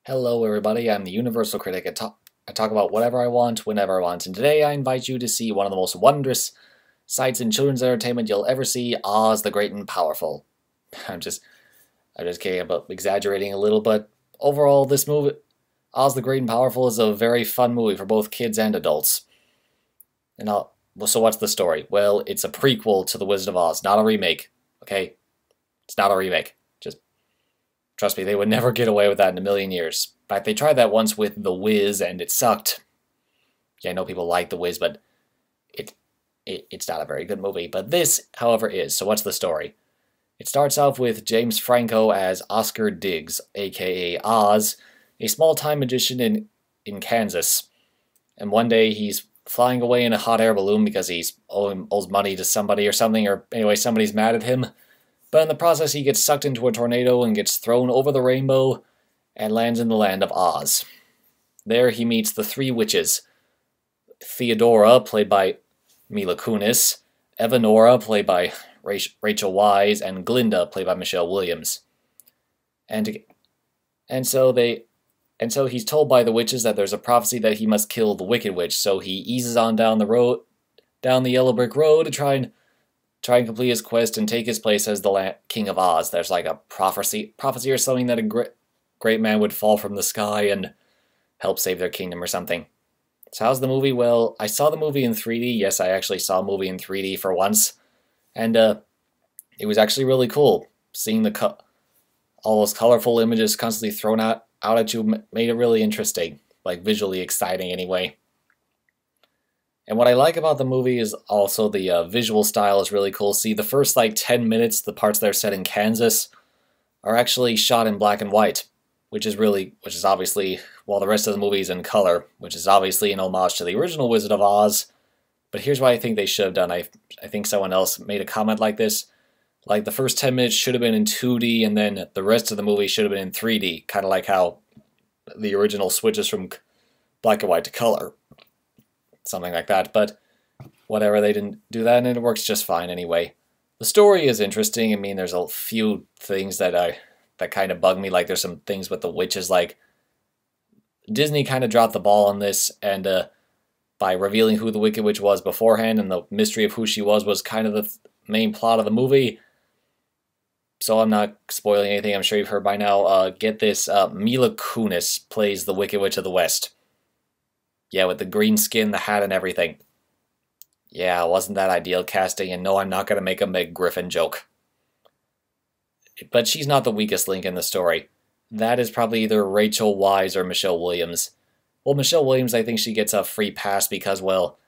Hello everybody, I'm the Universal Critic. I talk about whatever I want, whenever I want, and today I invite you to see one of the most wondrous sights in children's entertainment you'll ever see, Oz the Great and Powerful. I'm just kidding about exaggerating a little, but overall this movie, Oz the Great and Powerful, is a very fun movie for both kids and adults. So what's the story? Well, it's a prequel to The Wizard of Oz, not a remake, okay? It's not a remake. Just trust me, they would never get away with that in a million years. In fact, they tried that once with The Wiz, and it sucked. Yeah, I know people like The Wiz, but it's not a very good movie. But this, however, is. So what's the story? It starts off with James Franco as Oscar Diggs, aka Oz, a small-time magician in Kansas. And one day he's flying away in a hot air balloon because he's owes money to somebody or something, or anyway, somebody's mad at him. But in the process, he gets sucked into a tornado and gets thrown over the rainbow and lands in the land of Oz. There he meets the three witches: Theodora, played by Mila Kunis, Evanora, played by Rachel Weisz, and Glinda, played by Michelle Williams. And so he's told by the witches that there's a prophecy that he must kill the Wicked Witch, so he eases on down the yellow brick road to try and complete his quest and take his place as the King of Oz. There's like a prophecy or something that a great man would fall from the sky and help save their kingdom or something. So how's the movie? Well, I saw the movie in 3D. Yes, I actually saw a movie in 3D for once. And it was actually really cool. Seeing all those colorful images constantly thrown out at you made it really interesting. Like, visually exciting anyway. And what I like about the movie is also the visual style is really cool. See, the first like 10 minutes, the parts that are set in Kansas, are actually shot in black and white, which is obviously, while the rest of the movie is in color, which is obviously an homage to the original Wizard of Oz. But here's what I think they should have done. I think someone else made a comment like this. Like, the first 10 minutes should have been in 2D, and then the rest of the movie should have been in 3D, kind of like how the original switches from black and white to color. Something like that, but whatever, they didn't do that, and it works just fine anyway. The story is interesting. I mean, there's a few things that kind of bug me, like there's some things with the witches, like Disney kind of dropped the ball on this, and by revealing who the Wicked Witch was beforehand, and the mystery of who she was kind of the main plot of the movie. So I'm not spoiling anything, I'm sure you've heard by now. Get this, Mila Kunis plays the Wicked Witch of the West. Yeah, with the green skin, the hat, and everything. Yeah, wasn't that ideal casting? And no, I'm not going to make a Meg Griffin joke. But she's not the weakest link in the story. That is probably either Rachel Weisz or Michelle Williams. Well, Michelle Williams, I think she gets a free pass because, well,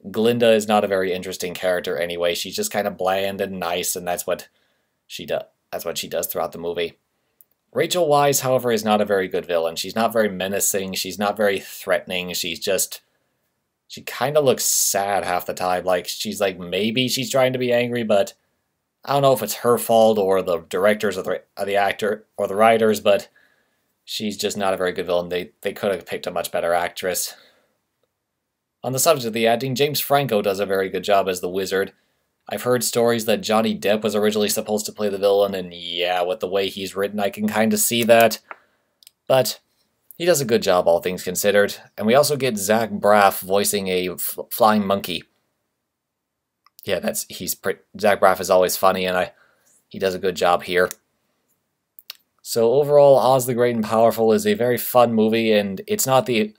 Glinda is not a very interesting character anyway. She's just kind of bland and nice, and that's what she does. That's what she does throughout the movie. Rachel Weisz, however, is not a very good villain. She's not very menacing. She's not very threatening. She kind of looks sad half the time. Like, maybe she's trying to be angry, but I don't know if it's her fault or the directors or the actor or the writers, but she's just not a very good villain. They could have picked a much better actress. On the subject of the acting, James Franco does a very good job as the wizard. I've heard stories that Johnny Depp was originally supposed to play the villain, and yeah, with the way he's written, I can kind of see that. But he does a good job, all things considered. And we also get Zach Braff voicing a flying monkey. Yeah, Zach Braff is always funny, and he does a good job here. So overall, Oz the Great and Powerful is a very fun movie, and it's not the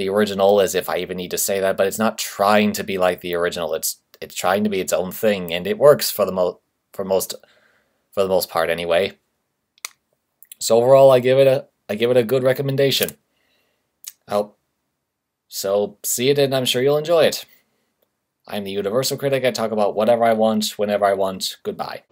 original, as if I even need to say that, but it's not trying to be like the original. It's trying to be its own thing, and it works for the most part anyway. So overall, I give it a good recommendation. So see it, and I'm sure you'll enjoy it. I'm the Universal Critic. I talk about whatever I want, whenever I want. Goodbye.